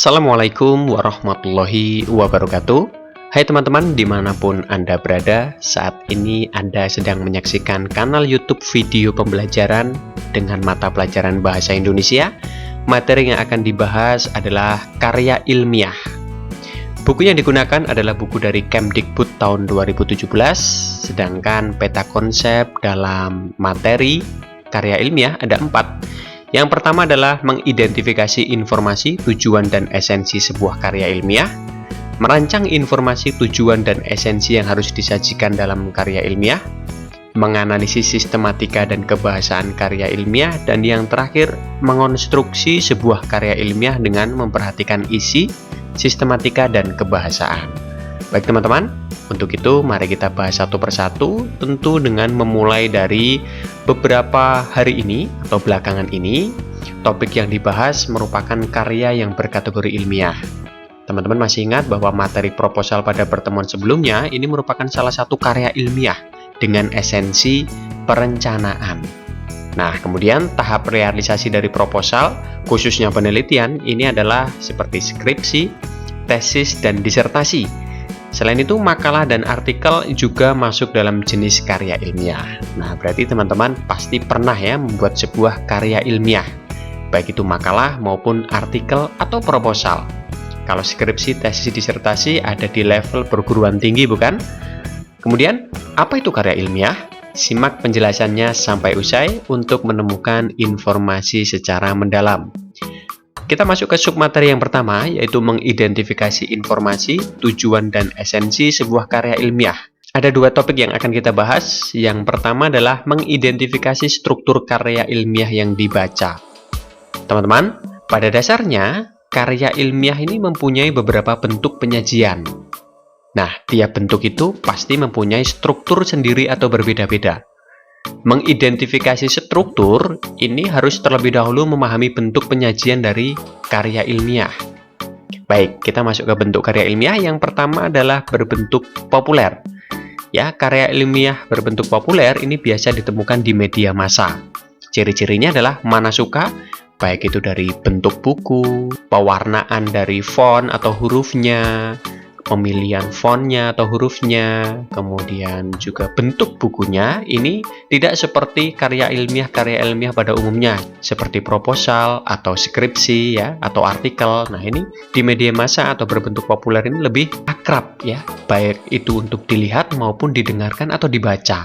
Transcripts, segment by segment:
Assalamualaikum warahmatullahi wabarakatuh. Hai teman-teman, dimanapun Anda berada, saat ini Anda sedang menyaksikan kanal YouTube video pembelajaran dengan mata pelajaran Bahasa Indonesia. Materi yang akan dibahas adalah karya ilmiah. Buku yang digunakan adalah buku dari Kemdikbud tahun 2017, sedangkan peta konsep dalam materi karya ilmiah ada 4. Yang pertama adalah mengidentifikasi informasi, tujuan, dan esensi sebuah karya ilmiah, merancang informasi, tujuan, dan esensi yang harus disajikan dalam karya ilmiah, menganalisis sistematika dan kebahasaan karya ilmiah, dan yang terakhir, mengonstruksi sebuah karya ilmiah dengan memperhatikan isi, sistematika, dan kebahasaan. Baik teman-teman, untuk itu mari kita bahas satu persatu, tentu dengan memulai dari beberapa hari ini atau belakangan ini. Topik yang dibahas merupakan karya yang berkategori ilmiah. Teman-teman masih ingat bahwa materi proposal pada pertemuan sebelumnya ini merupakan salah satu karya ilmiah dengan esensi perencanaan. Nah, kemudian tahap realisasi dari proposal, khususnya penelitian, ini adalah seperti skripsi, tesis, dan disertasi. Selain itu, makalah dan artikel juga masuk dalam jenis karya ilmiah. Nah, berarti teman-teman pasti pernah ya membuat sebuah karya ilmiah, baik itu makalah maupun artikel atau proposal. Kalau skripsi, tesis, disertasi ada di level perguruan tinggi, bukan? Kemudian, apa itu karya ilmiah? Simak penjelasannya sampai usai untuk menemukan informasi secara mendalam. Kita masuk ke submateri yang pertama, yaitu mengidentifikasi informasi, tujuan, dan esensi sebuah karya ilmiah. Ada 2 topik yang akan kita bahas. Yang pertama adalah mengidentifikasi struktur karya ilmiah yang dibaca. Teman-teman, pada dasarnya, karya ilmiah ini mempunyai beberapa bentuk penyajian. Nah, tiap bentuk itu pasti mempunyai struktur sendiri atau berbeda-beda. Mengidentifikasi struktur ini harus terlebih dahulu memahami bentuk penyajian dari karya ilmiah. Baik, kita masuk ke bentuk karya ilmiah. Yang pertama adalah berbentuk populer. Ya, karya ilmiah berbentuk populer ini biasa ditemukan di media massa. Ciri-cirinya adalah mana suka, baik itu dari bentuk buku, pewarnaan dari font atau hurufnya, pemilihan fontnya atau hurufnya, kemudian juga bentuk bukunya. Ini tidak seperti karya ilmiah pada umumnya seperti proposal atau skripsi ya atau artikel. Nah, ini di media massa atau berbentuk populer ini lebih akrab ya, baik itu untuk dilihat maupun didengarkan atau dibaca.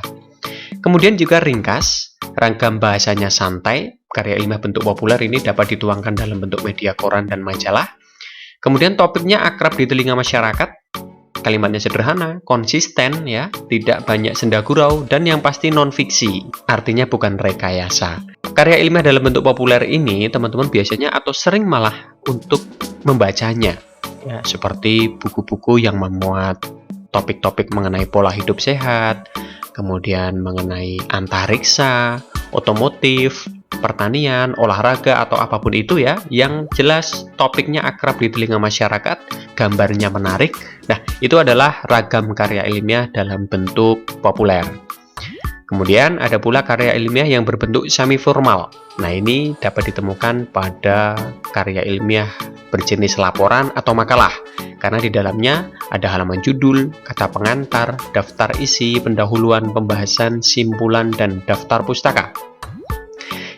Kemudian juga ringkas, ragam bahasanya santai. Karya ilmiah bentuk populer ini dapat dituangkan dalam bentuk media koran dan majalah. Kemudian topiknya akrab di telinga masyarakat, kalimatnya sederhana, konsisten ya, tidak banyak senda gurau, dan yang pasti non-fiksi, artinya bukan rekayasa. Karya ilmiah dalam bentuk populer ini teman-teman biasanya atau sering malah untuk membacanya, ya, seperti buku-buku yang memuat topik-topik mengenai pola hidup sehat, kemudian mengenai antariksa, otomotif, pertanian, olahraga, atau apapun itu ya, yang jelas topiknya akrab di telinga masyarakat, gambarnya menarik. Nah, itu adalah ragam karya ilmiah dalam bentuk populer. Kemudian ada pula karya ilmiah yang berbentuk semi-formal. Nah, ini dapat ditemukan pada karya ilmiah berjenis laporan atau makalah, karena di dalamnya ada halaman judul, kata pengantar, daftar isi, pendahuluan, pembahasan, simpulan, dan daftar pustaka.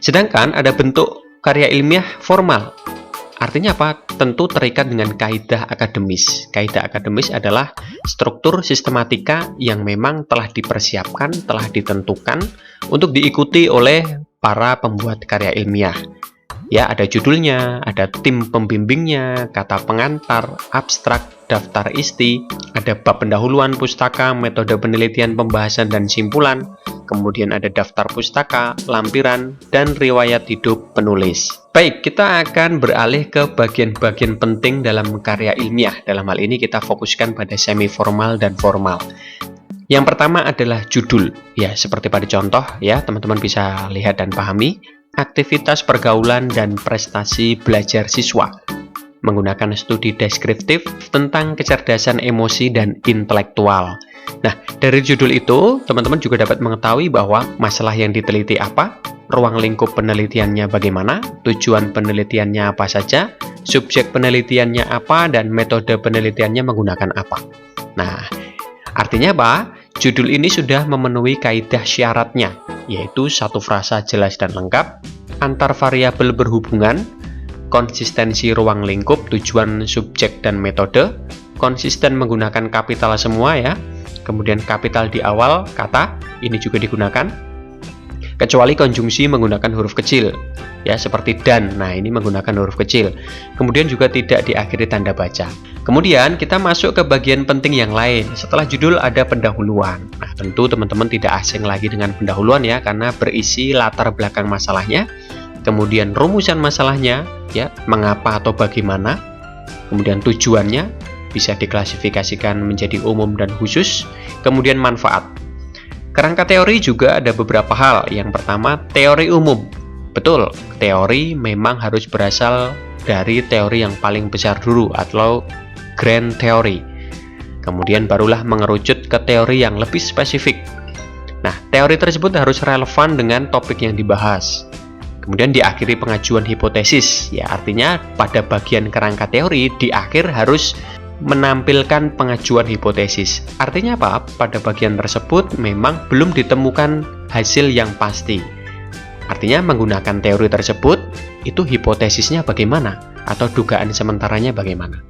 Sedangkan ada bentuk karya ilmiah formal. Artinya apa? Tentu terikat dengan kaidah akademis. Kaidah akademis adalah struktur sistematika yang memang telah dipersiapkan, telah ditentukan untuk diikuti oleh para pembuat karya ilmiah. Ya, ada judulnya, ada tim pembimbingnya, kata pengantar, abstrak, daftar isi, ada bab pendahuluan pustaka, metode penelitian, pembahasan, dan simpulan. Kemudian ada daftar pustaka, lampiran, dan riwayat hidup penulis. Baik, kita akan beralih ke bagian-bagian penting dalam karya ilmiah. Dalam hal ini kita fokuskan pada semi-formal dan formal. Yang pertama adalah judul. Ya, seperti pada contoh ya, teman-teman bisa lihat dan pahami. Aktivitas pergaulan dan prestasi belajar siswa. Menggunakan studi deskriptif tentang kecerdasan emosi dan intelektual. Nah, dari judul itu, teman-teman juga dapat mengetahui bahwa masalah yang diteliti apa, ruang lingkup penelitiannya bagaimana, tujuan penelitiannya apa saja, subjek penelitiannya apa, dan metode penelitiannya menggunakan apa. Nah, artinya apa? Judul ini sudah memenuhi kaidah syaratnya, yaitu satu frasa jelas dan lengkap, antar variabel berhubungan, konsistensi ruang lingkup, tujuan, subjek, dan metode, konsisten menggunakan kapital semua ya, kemudian kapital di awal kata, ini juga digunakan, kecuali konjungsi menggunakan huruf kecil, ya seperti dan, nah ini menggunakan huruf kecil, kemudian juga tidak diakhiri tanda baca. Kemudian kita masuk ke bagian penting yang lain. Setelah judul ada pendahuluan. Nah tentu teman-teman tidak asing lagi dengan pendahuluan ya, karena berisi latar belakang masalahnya, kemudian rumusan masalahnya, ya mengapa atau bagaimana, kemudian tujuannya, bisa diklasifikasikan menjadi umum dan khusus, kemudian manfaat. Kerangka teori juga ada beberapa hal. Yang pertama, teori umum. Betul, teori memang harus berasal dari teori yang paling besar dulu atau grand theory. Kemudian barulah mengerucut ke teori yang lebih spesifik. Nah, teori tersebut harus relevan dengan topik yang dibahas. Kemudian diakhiri pengajuan hipotesis. Ya, artinya pada bagian kerangka teori di akhir harus menampilkan pengajuan hipotesis. Artinya apa? Pada bagian tersebut memang belum ditemukan hasil yang pasti. Artinya menggunakan teori tersebut, itu hipotesisnya bagaimana? Atau dugaan sementaranya bagaimana?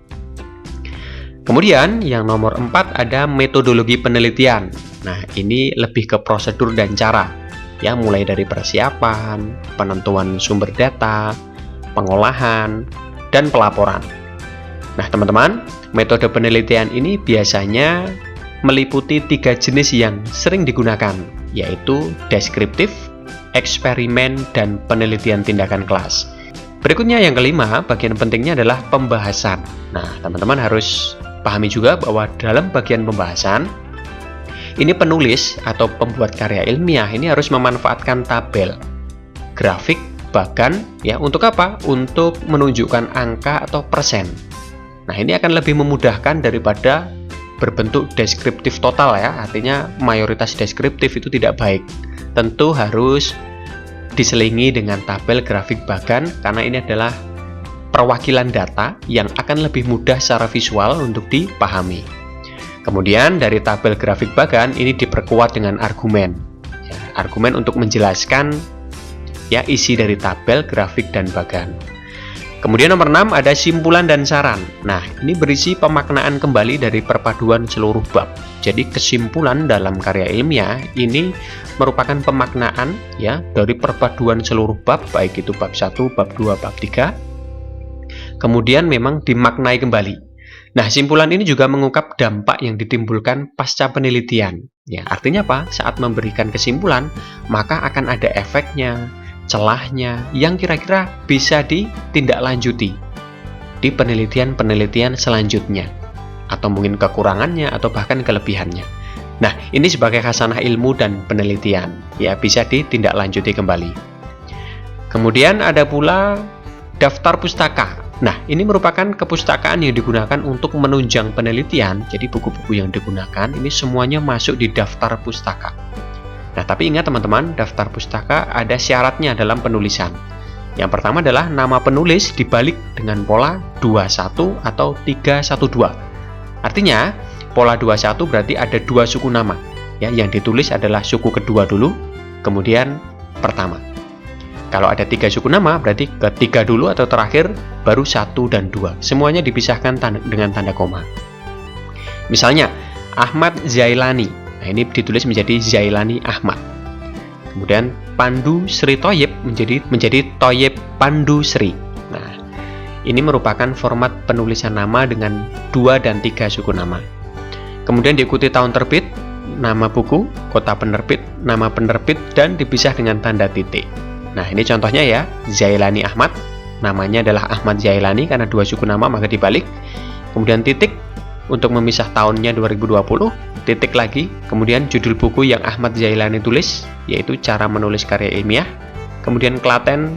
Kemudian yang nomor 4 ada metodologi penelitian. Nah, ini lebih ke prosedur dan cara. Ya, mulai dari persiapan, penentuan sumber data, pengolahan, dan pelaporan. Nah, teman-teman, metode penelitian ini biasanya meliputi 3 jenis yang sering digunakan, yaitu deskriptif, eksperimen, dan penelitian tindakan kelas. Berikutnya yang kelima, bagian pentingnya adalah pembahasan. Nah, teman-teman harus pahami juga bahwa dalam bagian pembahasan, ini penulis atau pembuat karya ilmiah ini harus memanfaatkan tabel, grafik, bahkan ya untuk apa? Untuk menunjukkan angka atau persen. Nah, ini akan lebih memudahkan daripada berbentuk deskriptif total ya, artinya mayoritas deskriptif itu tidak baik. Tentu harus diselingi dengan tabel, grafik, bahkan karena ini adalah perwakilan data yang akan lebih mudah secara visual untuk dipahami. Kemudian dari tabel, grafik, bahkan ini diperkuat dengan argumen. Ya, argumen untuk menjelaskan ya isi dari tabel, grafik, dan bahkan. Kemudian nomor 6 ada simpulan dan saran. Nah, ini berisi pemaknaan kembali dari perpaduan seluruh bab. Jadi kesimpulan dalam karya ilmiah ini merupakan pemaknaan ya dari perpaduan seluruh bab, baik itu bab 1, bab 2, bab 3. Kemudian memang dimaknai kembali. Nah, simpulan ini juga mengungkap dampak yang ditimbulkan pasca penelitian. Ya, artinya apa? Saat memberikan kesimpulan, maka akan ada efeknya, celahnya yang kira-kira bisa ditindaklanjuti di penelitian-penelitian selanjutnya, atau mungkin kekurangannya atau bahkan kelebihannya. Nah, ini sebagai khasanah ilmu dan penelitian, ya bisa ditindaklanjuti kembali. Kemudian ada pula daftar pustaka. Nah, ini merupakan kepustakaan yang digunakan untuk menunjang penelitian. Jadi buku-buku yang digunakan ini semuanya masuk di daftar pustaka. Nah, tapi ingat teman-teman, daftar pustaka ada syaratnya dalam penulisan. Yang pertama adalah nama penulis dibalik dengan pola 21 atau 312. Artinya, pola 21 berarti ada 2 suku nama. Ya, yang ditulis adalah suku kedua dulu, kemudian pertama. Kalau ada 3 suku nama, berarti ketiga dulu atau terakhir, baru 1 dan 2. Semuanya dipisahkan dengan tanda koma. Misalnya, Ahmad Zailani. Nah, ini ditulis menjadi Zailani Ahmad. Kemudian Pandu Sri Thoyib menjadi Thoyib Pandu Sri. Nah, ini merupakan format penulisan nama dengan 2 dan 3 suku nama. Kemudian diikuti tahun terbit, nama buku, kota penerbit, nama penerbit, dan dipisah dengan tanda titik. Nah, ini contohnya ya, Zailani Ahmad, namanya adalah Ahmad Zailani karena 2 suku nama maka dibalik. Kemudian titik untuk memisah tahunnya 2020, titik lagi, kemudian judul buku yang Ahmad Zailani tulis, yaitu Cara Menulis Karya Ilmiah. Kemudian Klaten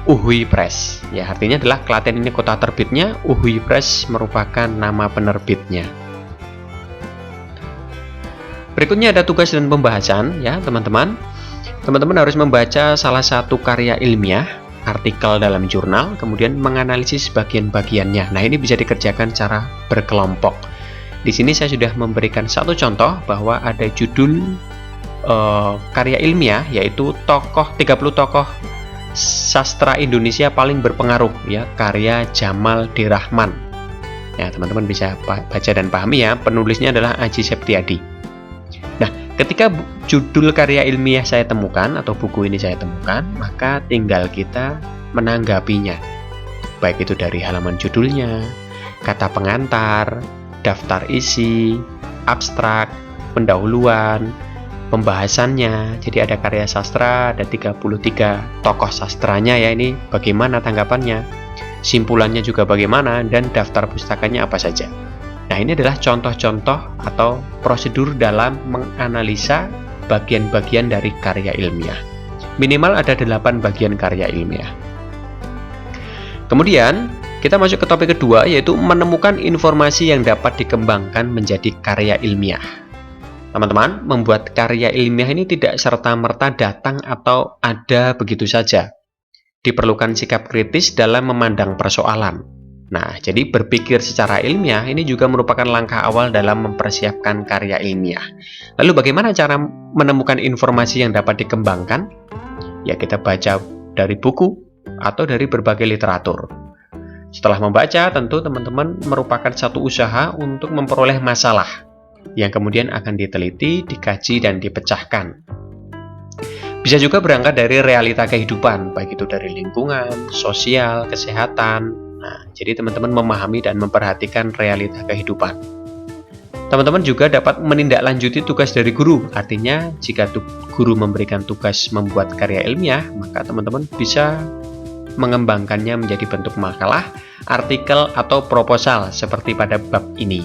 Uhuy Press. Ya, artinya adalah Klaten ini kota terbitnya, Uhuy Press merupakan nama penerbitnya. Berikutnya ada tugas dan pembahasan ya, teman-teman. Teman-teman harus membaca salah satu karya ilmiah, artikel dalam jurnal, kemudian menganalisis bagian-bagiannya. Nah, ini bisa dikerjakan secara berkelompok. Di sini saya sudah memberikan satu contoh bahwa ada judul karya ilmiah, yaitu 30 tokoh sastra Indonesia paling berpengaruh, ya, karya Jamal D. Rahman. Ya, teman-teman bisa baca dan pahami ya, penulisnya adalah Aji Septiadi. Nah, ketika judul karya ilmiah saya temukan atau buku ini saya temukan, maka tinggal kita menanggapinya. Baik itu dari halaman judulnya, kata pengantar, daftar isi, abstrak, pendahuluan, pembahasannya. Jadi ada karya sastra, ada 33 tokoh sastranya ya, ini bagaimana tanggapannya, simpulannya juga bagaimana, dan daftar pustakanya apa saja. Nah, ini adalah contoh-contoh atau prosedur dalam menganalisa bagian-bagian dari karya ilmiah. Minimal ada 8 bagian karya ilmiah. Kemudian kita masuk ke topik kedua, yaitu menemukan informasi yang dapat dikembangkan menjadi karya ilmiah. Teman-teman, membuat karya ilmiah ini tidak serta-merta datang atau ada begitu saja. Diperlukan sikap kritis dalam memandang persoalan. Nah, jadi berpikir secara ilmiah ini juga merupakan langkah awal dalam mempersiapkan karya ilmiah. Lalu bagaimana cara menemukan informasi yang dapat dikembangkan? Ya, kita baca dari buku atau dari berbagai literatur. Setelah membaca, tentu teman-teman merupakan satu usaha untuk memperoleh masalah yang kemudian akan diteliti, dikaji, dan dipecahkan. Bisa juga berangkat dari realita kehidupan, baik itu dari lingkungan, sosial, kesehatan. Nah, jadi teman-teman memahami dan memperhatikan realita kehidupan. Teman-teman juga dapat menindaklanjuti tugas dari guru. Artinya, jika guru memberikan tugas membuat karya ilmiah, maka teman-teman bisa mengembangkannya menjadi bentuk makalah, artikel, atau proposal seperti pada bab ini.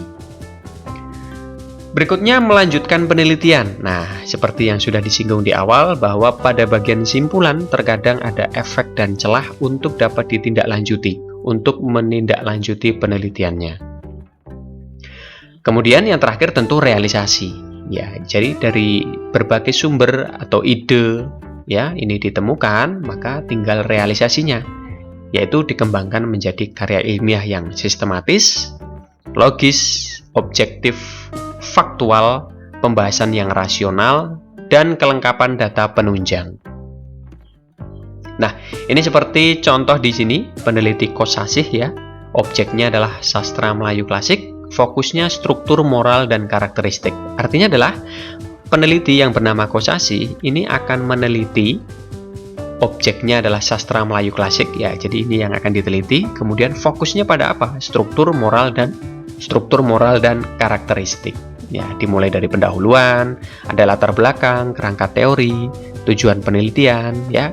Berikutnya, melanjutkan penelitian. Nah, seperti yang sudah disinggung di awal, bahwa pada bagian simpulan terkadang ada efek dan celah untuk dapat ditindaklanjuti, untuk menindaklanjuti penelitiannya. Kemudian yang terakhir tentu realisasi. Ya, jadi dari berbagai sumber atau ide ya ini ditemukan, maka tinggal realisasinya, yaitu dikembangkan menjadi karya ilmiah yang sistematis, logis, objektif, faktual, pembahasan yang rasional, dan kelengkapan data penunjang. Nah, ini seperti contoh di sini, peneliti Kosasih ya. Objeknya adalah sastra Melayu klasik, fokusnya struktur moral dan karakteristik. Artinya adalah peneliti yang bernama Kosasih ini akan meneliti, objeknya adalah sastra Melayu klasik ya. Jadi ini yang akan diteliti, kemudian fokusnya pada apa? Struktur moral dan karakteristik. Ya, dimulai dari pendahuluan, ada latar belakang, kerangka teori, tujuan penelitian, ya,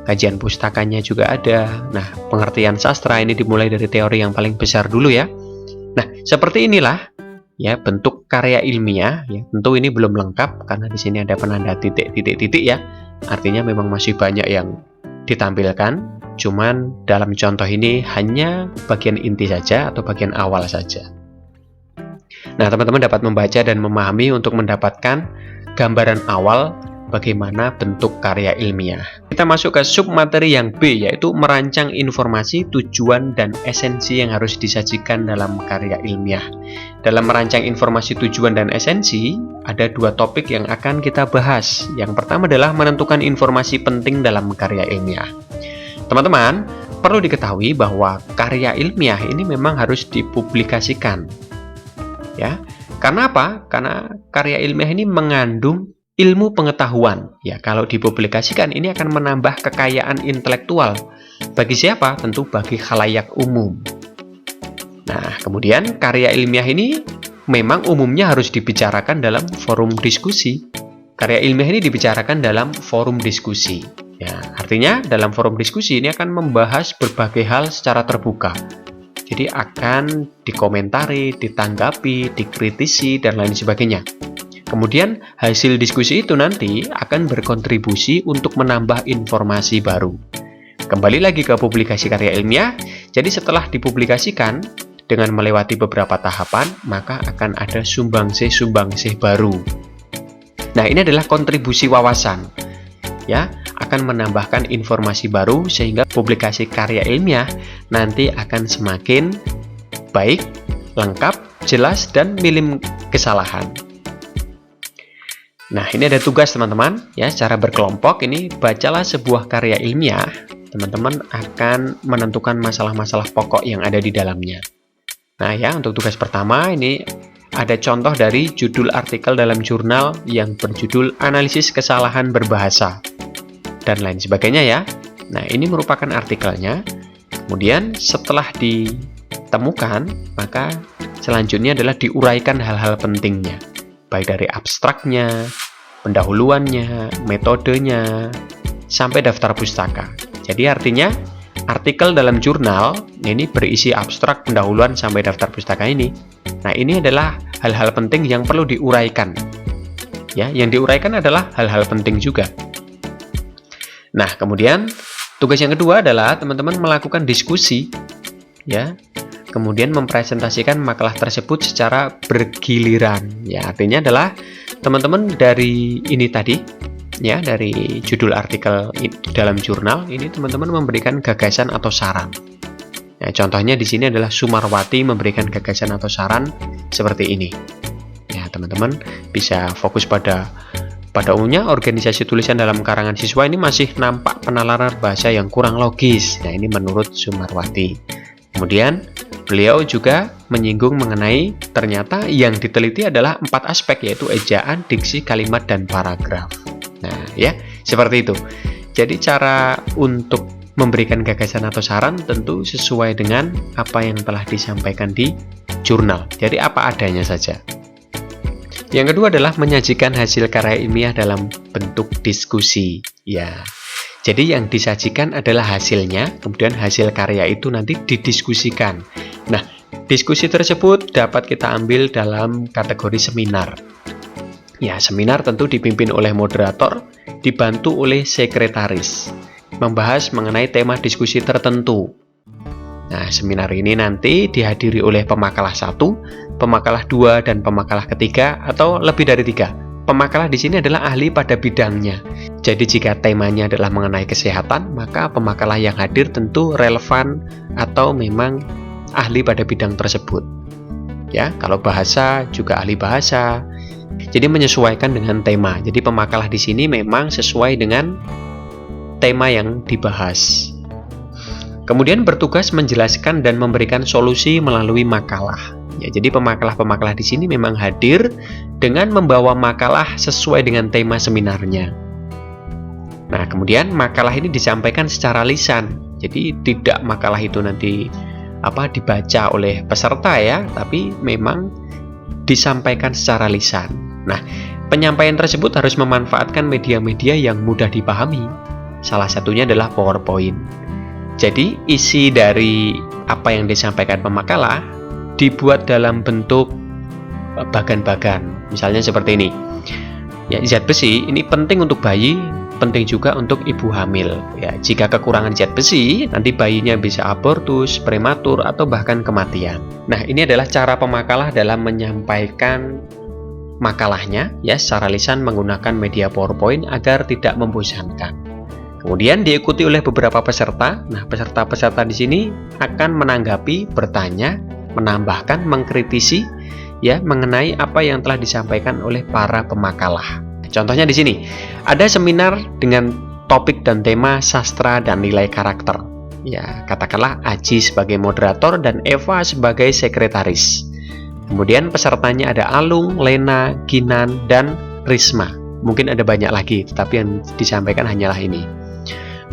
kajian pustakanya juga ada. Nah, pengertian sastra ini dimulai dari teori yang paling besar dulu ya. Nah, seperti inilah ya bentuk karya ilmiah. Ya, tentu ini belum lengkap karena di sini ada penanda titik-titik ya. Artinya memang masih banyak yang ditampilkan. Cuman dalam contoh ini hanya bagian inti saja atau bagian awal saja. Nah, teman-teman dapat membaca dan memahami untuk mendapatkan gambaran awal bagaimana bentuk karya ilmiah. Kita masuk ke submateri yang B, yaitu merancang informasi, tujuan, dan esensi yang harus disajikan dalam karya ilmiah. Dalam merancang informasi, tujuan, dan esensi, ada 2 topik yang akan kita bahas. Yang pertama adalah menentukan informasi penting dalam karya ilmiah. Teman-teman, perlu diketahui bahwa karya ilmiah ini memang harus dipublikasikan. Ya, karena apa? Karena karya ilmiah ini mengandung ilmu pengetahuan. Ya, kalau dipublikasikan ini akan menambah kekayaan intelektual. Bagi siapa? Tentu bagi khalayak umum. Nah, kemudian karya ilmiah ini memang umumnya harus dibicarakan dalam forum diskusi. Karya ilmiah ini dibicarakan dalam forum diskusi. Ya, artinya dalam forum diskusi ini akan membahas berbagai hal secara terbuka. Jadi akan dikomentari, ditanggapi, dikritisi, dan lain sebagainya. Kemudian hasil diskusi itu nanti akan berkontribusi untuk menambah informasi baru. Kembali lagi ke publikasi karya ilmiah, jadi setelah dipublikasikan dengan melewati beberapa tahapan, maka akan ada sumbang-sih baru. Nah, ini adalah kontribusi wawasan. Ya, akan akan menambahkan informasi baru sehingga publikasi karya ilmiah nanti akan semakin baik, lengkap, jelas, dan minim kesalahan. Nah, ini ada tugas teman-teman ya, secara berkelompok. Ini bacalah sebuah karya ilmiah. Teman-teman akan menentukan masalah-masalah pokok yang ada di dalamnya. Nah ya, untuk tugas pertama ini ada contoh dari judul artikel dalam jurnal yang berjudul Analisis Kesalahan Berbahasa dan lain sebagainya ya. Nah, ini merupakan artikelnya. Kemudian setelah ditemukan, maka selanjutnya adalah diuraikan hal-hal pentingnya, baik dari abstraknya, pendahuluannya, metodenya, sampai daftar pustaka. Jadi artinya artikel dalam jurnal ini berisi abstrak, pendahuluan, sampai daftar pustaka ini. Nah, ini adalah hal-hal penting yang perlu diuraikan. Ya, yang diuraikan adalah hal-hal penting juga. Nah, kemudian tugas yang kedua adalah teman-teman melakukan diskusi, ya. Kemudian mempresentasikan makalah tersebut secara bergiliran. Ya, artinya adalah teman-teman dari ini tadi, ya, dari judul artikel dalam jurnal ini teman-teman memberikan gagasan atau saran. Ya, contohnya di sini adalah Sumarwati memberikan gagasan atau saran seperti ini. Ya, teman-teman bisa fokus pada umumnya organisasi tulisan dalam karangan siswa ini masih nampak penalaran bahasa yang kurang logis. Nah, ini menurut Sumarwati. Kemudian beliau juga menyinggung mengenai ternyata yang diteliti adalah 4 aspek, yaitu ejaan, diksi, kalimat, dan paragraf. Nah, ya, seperti itu. Jadi cara untuk memberikan gagasan atau saran tentu sesuai dengan apa yang telah disampaikan di jurnal. Jadi apa adanya saja. Yang kedua adalah menyajikan hasil karya ilmiah dalam bentuk diskusi. Ya. Jadi yang disajikan adalah hasilnya, kemudian hasil karya itu nanti didiskusikan. Nah, diskusi tersebut dapat kita ambil dalam kategori seminar. Ya, seminar tentu dipimpin oleh moderator, dibantu oleh sekretaris, membahas mengenai tema diskusi tertentu. Nah, seminar ini nanti dihadiri oleh pemakalah 1, pemakalah 2, dan pemakalah ketiga atau lebih dari 3. Pemakalah di sini adalah ahli pada bidangnya. Jadi jika temanya adalah mengenai kesehatan, maka pemakalah yang hadir tentu relevan atau memang ahli pada bidang tersebut. Ya, kalau bahasa juga ahli bahasa. Jadi menyesuaikan dengan tema. Jadi pemakalah di sini memang sesuai dengan tema yang dibahas. Kemudian bertugas menjelaskan dan memberikan solusi melalui makalah. Ya, jadi pemakalah-pemakalah di sini memang hadir dengan membawa makalah sesuai dengan tema seminarnya. Nah, kemudian makalah ini disampaikan secara lisan. Jadi tidak makalah itu nanti dibaca oleh peserta ya, tapi memang disampaikan secara lisan. Nah, penyampaian tersebut harus memanfaatkan media-media yang mudah dipahami. Salah satunya adalah PowerPoint. Jadi, isi dari apa yang disampaikan pemakalah dibuat dalam bentuk bagan-bagan. Misalnya seperti ini. Ya, zat besi ini penting untuk bayi, penting juga untuk ibu hamil. Ya, jika kekurangan zat besi, nanti bayinya bisa abortus, prematur, atau bahkan kematian. Nah, ini adalah cara pemakalah dalam menyampaikan makalahnya ya secara lisan menggunakan media PowerPoint agar tidak membosankan. Kemudian diikuti oleh beberapa peserta. Nah, peserta-peserta di sini akan menanggapi, bertanya, menambahkan, mengkritisi ya mengenai apa yang telah disampaikan oleh para pemakalah. Contohnya di sini ada seminar dengan topik dan tema sastra dan nilai karakter. Ya, katakanlah Aji sebagai moderator dan Eva sebagai sekretaris. Kemudian pesertanya ada Alung, Lena, Kinan, dan Risma. Mungkin ada banyak lagi, tetapi yang disampaikan hanyalah ini.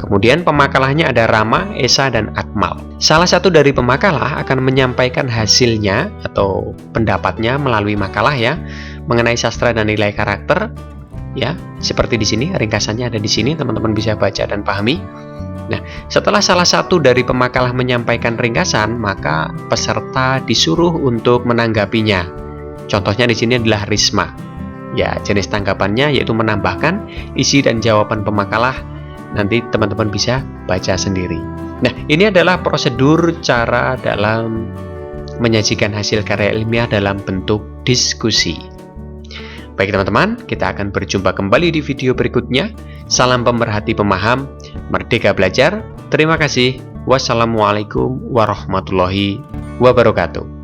Kemudian pemakalahnya ada Rama, Esa, dan Akmal. Salah satu dari pemakalah akan menyampaikan hasilnya atau pendapatnya melalui makalah ya mengenai sastra dan nilai karakter. Ya, seperti di sini, ringkasannya ada di sini, teman-teman bisa baca dan pahami. Nah, setelah salah satu dari pemakalah menyampaikan ringkasan, maka peserta disuruh untuk menanggapinya. Contohnya di sini adalah Risma. Ya, jenis tanggapannya yaitu menambahkan isi dan jawaban pemakalah. Nanti teman-teman bisa baca sendiri. Nah, ini adalah prosedur cara dalam menyajikan hasil karya ilmiah dalam bentuk diskusi. Baik teman-teman, kita akan berjumpa kembali di video berikutnya. Salam pemerhati pemaham, merdeka belajar. Terima kasih. Wassalamualaikum warahmatullahi wabarakatuh.